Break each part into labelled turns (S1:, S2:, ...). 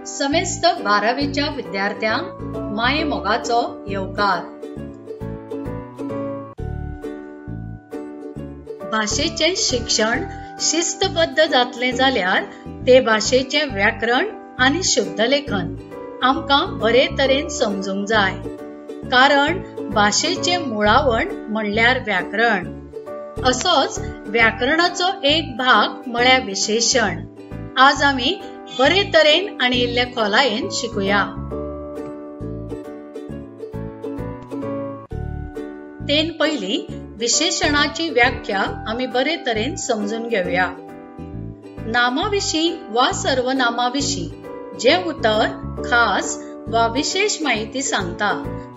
S1: समेस्त 12वीच्या विद्यार्थ्यांक माये मोगाचो येवकार। भाषेचे शिक्षण शिस्तबद्ध जातले जाल्यार ते भाषेचे व्याकरण आणि शुद्धलेखन आमकां बरे तरेन समजूंक जाय, कारण भाषेचे मुळावण म्हणल्यार व्याकरण। असोच व्याकरणाचो एक भाग म्हळ्यार विशेषण। आज आमी बरे तरेन आणि इल्ले खोलायेन शिकुया। तेन पयली विशेषणाची व्याख्या आमी बरे तरेन समजून घेवया। नामाविषयी वा सर्वनामाविषयी जे उतर खास वा विशेष माहिती सांगता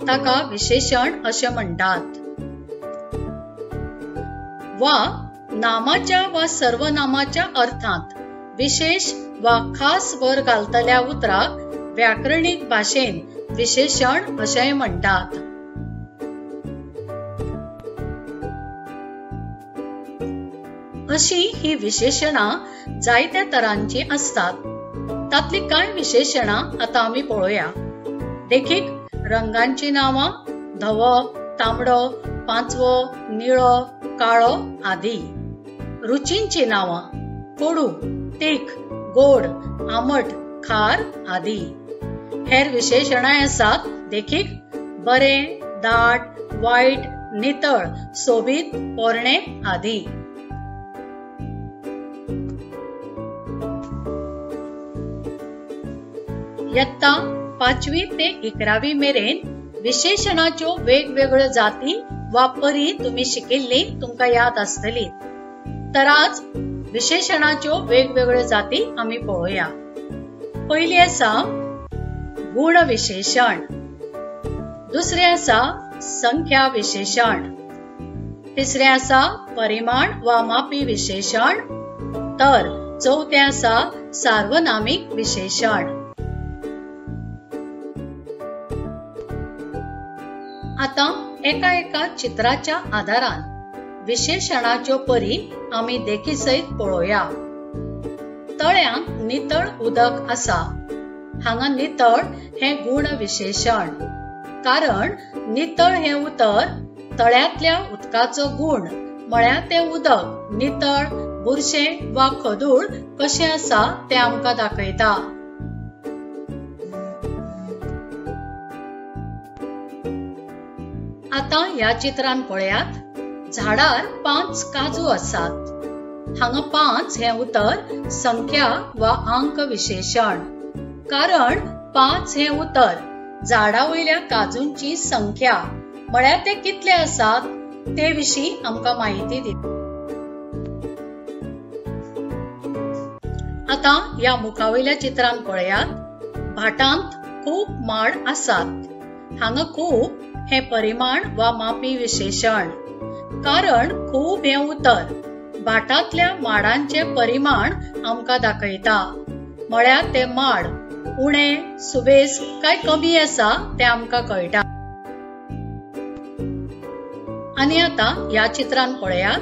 S1: ताका विशेषण अशें म्हणटात। वा नामाच्या वा सर्वनामाच्या अर्थांत विशेष वा खास वर घालतल्या उतराक व्याकरणीक भाषेन विशेषण अशें म्हणटात। अशी ही विशेषणा जायत्या तरांची असतात। तातली कांय विशेषणा आता आमी पळोवया। देखीक रंगांची नावां धवो, तांबडो, पांचवो, निळो, काळो आदी। रुचींची नावां कडू, तीख, गोड, आमट, खार आदी। हेर विशेषणाय आसात, देखीक बरे, दाट, वायट, नितळ, सोबीत, पोरणे आदी। इयत्ता 5वी ते 11वी मेरेन विशेषणाच्यो वेगवेगळ्यो जाती वा परी तुम्ही शिकिल्ली तुमकां याद आसतली। तर आज विशेषणाच्यो वेगवेगळ्यो जाती आमी पळोवया। पयली आसा गुण विशेषण, दुसरे आसा संख्या विशेषण, तिसरे आसा परिमाण वा मापी विशेषण, तर चौथे आसा सार्वनामिक विशेषण। आता एका चित्राच्या आधारान विशेषणाच्यो परी आमी देखीसयत पळोवया। तळ्यांक नितळ उदक आसा, हांगा नितळ हे गुण विशेषण, कारण नितळ हे उतर तळ्यातल्या उदकाचो गुण म्हळ्यार ते उदक नितळ, बुरशें वा खदूळ कशें आसा ते आमकां दाखयता। आता या चित्रान पळयात, झाडार 5 काजू आसात। हांगा 5 हे उतर संख्या वा अंक विशेषण, कारण 5 हे उतर झाडा वयल्या काजूंची संख्या म्हळ्यार ते कितले आसात ते विशीं आमकां माहिती दिता। आता या मुखावयल्या चित्रान पळयात, भाटांत खूप माड आसात। हांगा खूप हे परिमाण वा मापी विशेषण, कारण खूप हे उतर भाटांतल्या माडांचे परिमाण आमकां दाखयता, म्हळ्यार ते माड उणे, सुबेज काय कमी आसा ते आमकां कळटा। आणि आता या चित्रान पळयात,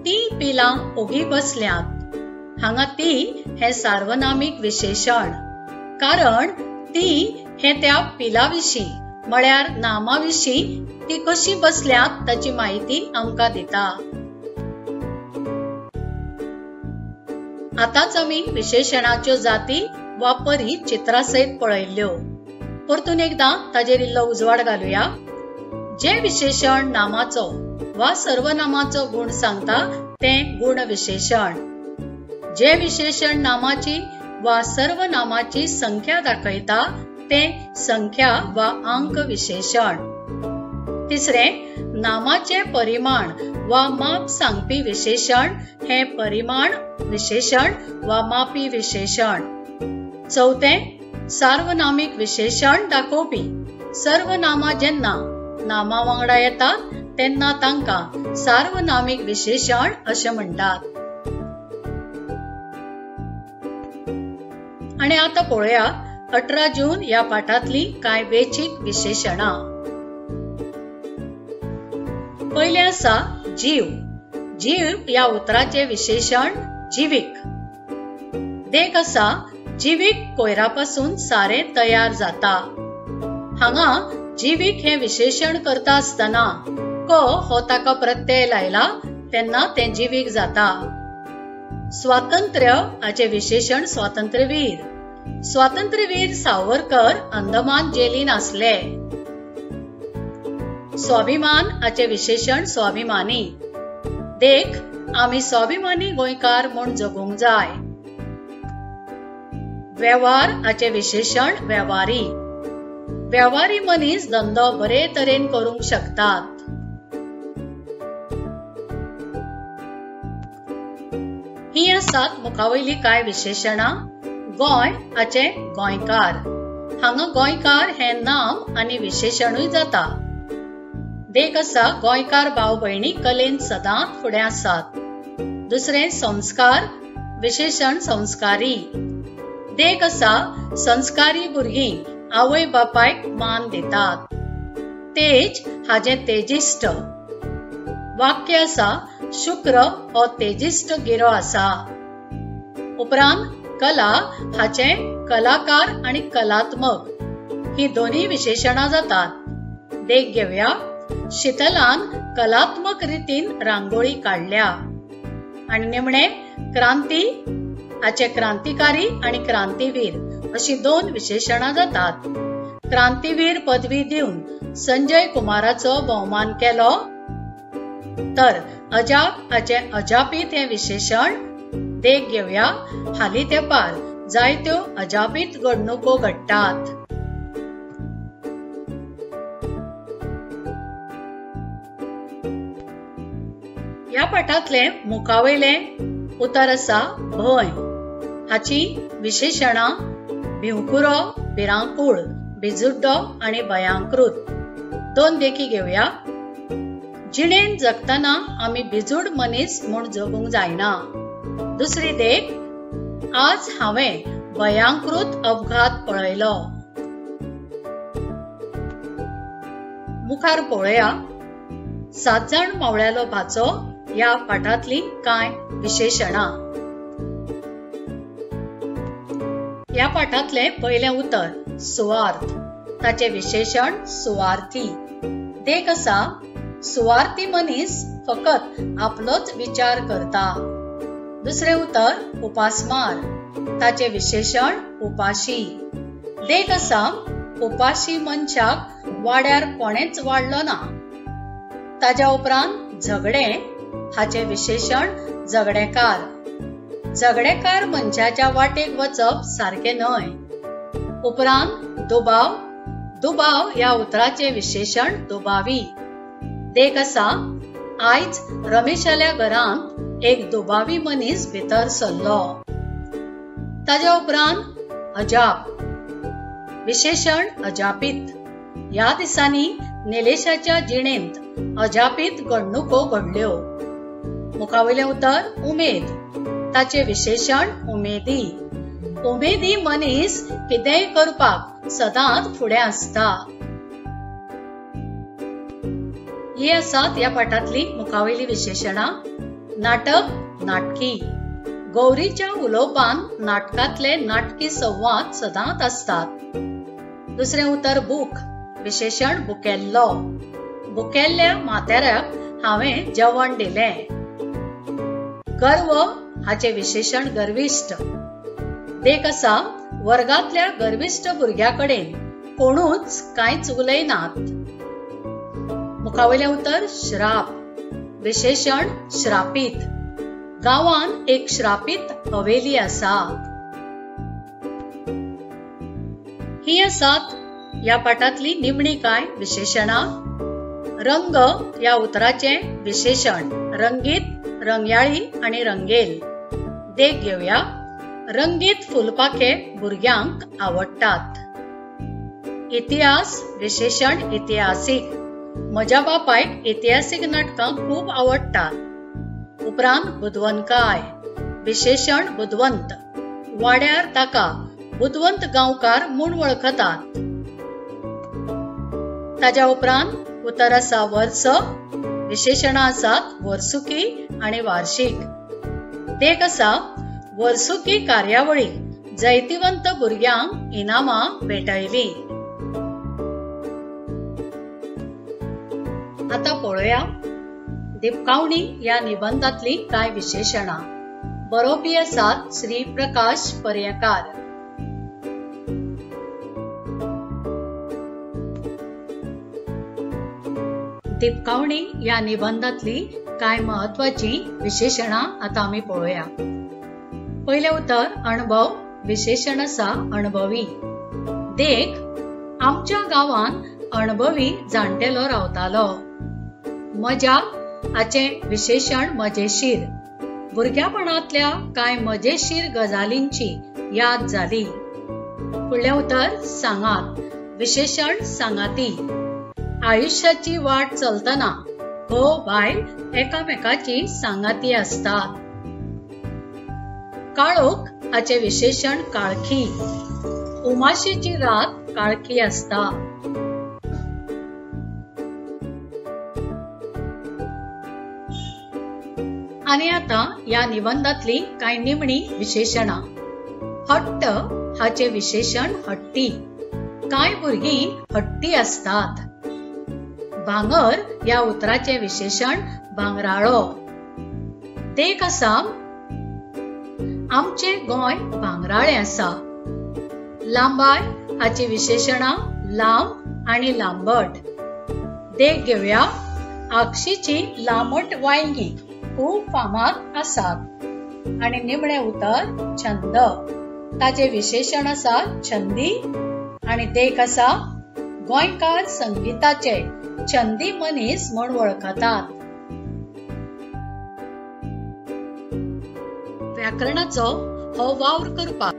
S1: 3 पिलां ओगी बसल्यात। हांगा 3 हे सार्वनामिक विशेषण, कारण 3 हे त्या पिलाविशीं म्हळ्यार नामाविशीं ती कशी बसल्यात ताची माहिती आमकां दिता। आताच आमी विशेषणाच्यो जाती वा परी चित्रासयत पळयल्ल्यो। परतून एकदां ताजेर इल्लो उजवाड घालुया। जे विशेषण नामाचो वा सर्वनामाचो गुण सांगता ते गुण विशेषण। जे विशेषण नामाची वा सर्वनामाची संख्या दाखयता ते संख्या वा अंक विशेषण। तिसरे, नामाचे परिमाण वा माप सांगपी विशेषण हे परिमाण विशेषण वा मापी विशेषण। चौथे, सार्वनामिक विशेषण दाखोवपी सर्वनामा जेन्ना नामा वांगडा येतात तेन्ना तांकां सार्वनामिक विशेषण अशें म्हणटात। आणि आता पळोवया 18 जून या पाठांतली कांय वेंचीक विशेषणां। पहिले आसा जीव। जीव या उतराचे विशेषण जीविक। देख आसा जीविक कोयरापासून सारे तयार जाता। हांगा जीविक हे विशेषण करता असताना क हो ताका प्रत्यय लायला तेन्ना ते जीविक जाता। स्वातंत्र्य हाचे विशेषण स्वातंत्र्यवीर। स्वातंत्र्यवीर सावरकर अंदमान जेलीन आसले। स्वाभिमान हाचे विशेषण स्वाभिमानी। देख आमी स्वाभिमानी गोंयकार म्हूण जगूंक जाय। व्यवहार हाचे विशेषण व्यवहारी। व्यवहारी मनीस धंदो बरे तरेन करूंक शकतात। ही आसात मुखावयली काय विशेषणां। गोंय हाचे गोंयकार। हांगा गोंयकार हे नाम आनी विशेषणूय जाता। देख आसा गोंयकार भाव भयणी कलेन सदांच फुडें आसात। दुसरे संस्कार विशेषण संस्कारी। देख आसा संस्कारी भुरगीं आवय बापायक मान दितात। तेज हाचे तेजिष्ट। वाक्य आसा शुक्र हो तेजिष्ट गिरो आसा। उपरांत कला हाचे कलाकार आणि कलात्मक ही दोन्ही विशेषणां जातात। देख घेवया शीतलान कलात्मक रितीन रांगोळी काढल्या। आणि निमणे क्रांती हाचे क्रांतिकारी आणि क्रांतीवीर अशी दोन विशेषणां जातात। क्रांतीवीर पदवी दिवन संजय कुमाराचो भोवमान केलो तर अजाप हाचे अजापीत हे विशेषण। देख घेवया हाली तेंपार जायत्यो अजापीत घडणुको घडटात। या पाठांतले मुखावयले उतर आसा भंय। हाची विशेषणां भिवकुरो, भिरांकूळ, भिजुड्डो आणि भयांकृत। दोन देखी घेवया। जिणेन जगतना आमी भिजूड मनीस म्हूण जगूंक जायना। दुसरी देख आज हांवें भयांकृत अपघात पळयलो। मुखार पळोवया 7 जाण मावळ्यालो भाचो या पाठांतली कांय विशेषणां। या पाठांतले पयले उतर सुवार्थ। ताचे विशेषण सुवार्थी। देख आसा सुवार्थी मनीस फकत आपलोच विचार करता। दुसरे उतर उपासमार। ताचे विशेषण उपाशी। देख आसा उपाशी मनशाक वाड्यार कोणेच वाडलो ना। ताज्या उपरांत झगडे हाचे विशेषण झगडेकार। झगडेकार मनशाच्या वाटेक वचप सारखे न्हय। उपरांत दुबाव। दुबाव या उतराचे विशेषण दुबावी। देख आसा आयज रमेशाल्या घरांत एक दुबावी मनीस भितर सरलो। ताज्या उपरांत अजाप विशेषण अजापीत। या दिसांनी निलेशाच्या जिणेंत अजापीत घडणुको घडल्यो। मुखावयले उतर उमेद। ताचे विशेषण उमेदी। उमेदी मनीस कितेंय करपाक सदांच फुडें आसता। ही आसात या पाठांतली मुखावयली विशेषणां। नाटक नाटकी। गौरीच्या उलोवपान नाटकांतले नाटकी संवाद सदांच असतात। दुसरे उतर बूक विशेषण बुकेल्लो। बुकेल्ल्या माथेऱ्याक हांवें जेवण दिलें। गर्व हाचे विशेषण गर्विष्ठ। देख आसा वर्गांतल्या गर्विष्ठ भुरग्याकडेन कोणूच कांयच उलयनात। मुखावयले उतर श्राप विशेषण श्रापीत। गांवान एक श्रापीत हवेली आसा। ही आसात या पाठांतली निमणी कांय विशेषणां। रंग या उतराचे विशेषण रंगीत, रंग्याळी आणि रंगेल। देख घेवया रंगीत फुलपाखे भुरग्यांक आवडटात। इतिहास विशेषण इतिहासीक। म्हज्या बापायक इतिहासीक नाटकां खूब आवडटात। उपरांत बुदवंतकाय विशेषण बुदवंत। वाड्यार ताका बुदवंत गांवकार म्हूण वळखतात। ताज्या उपरांत उतर आसा वर्स। विशेषणां आसात वर्सुकी आणि वार्षिक। देख आसा वर्सुकी कार्यावळीक जैतिवंत भुरग्यांक इनामां भेटयली। आता पळोवया दिपकावणी या निबंधातली काय विशेषणां। बरोवपी आसात श्री प्रकाश पर्येकार। दिपकावणी या निबंधातली काय महत्वाची विशेषणां आता आम्ही पळोवया। पहिले उत्तर अनुभव। विशेषण आसा अणभवी। देख, आमच्या गावान अणभवी जाणटेलो रावतालो। मजा हाचे विशेषण मजेशीर। भुरग्यापणांतल्या काय मजेशीर गजालींची याद जाली। फुडले उत्तर सांगात। विशेषण सांगाती। आयुष्याची वाट चलतना घोव बायल एकामेकाची सांगाती असतात। काळोख हाचे विशेषण काळखी। उमाशीची रात काळखी असता। आणि आता या निबंधातली काय निमणी विशेषणां। हट्ट हाचे विशेषण हट्टी। काय भुरगीं हट्टी असतात। भांगर या उतराचे विशेषण भांगराळो। देख आसा, आमचे गोंय भांगराळे आसा। लांबाय हाची विशेषणां लांब आणि लांबट। देख घेवया, आक्षीची लांबट वांयगी खूप फामाद आसात। आणि निमणे उतर छंद। ताचे विशेषण आसा छंदी। आणि देख आसा, गोंयकार संगीताचे छंदी मनीस म्हूण वळखतात। व्याकरणाचो हो वावर करपाक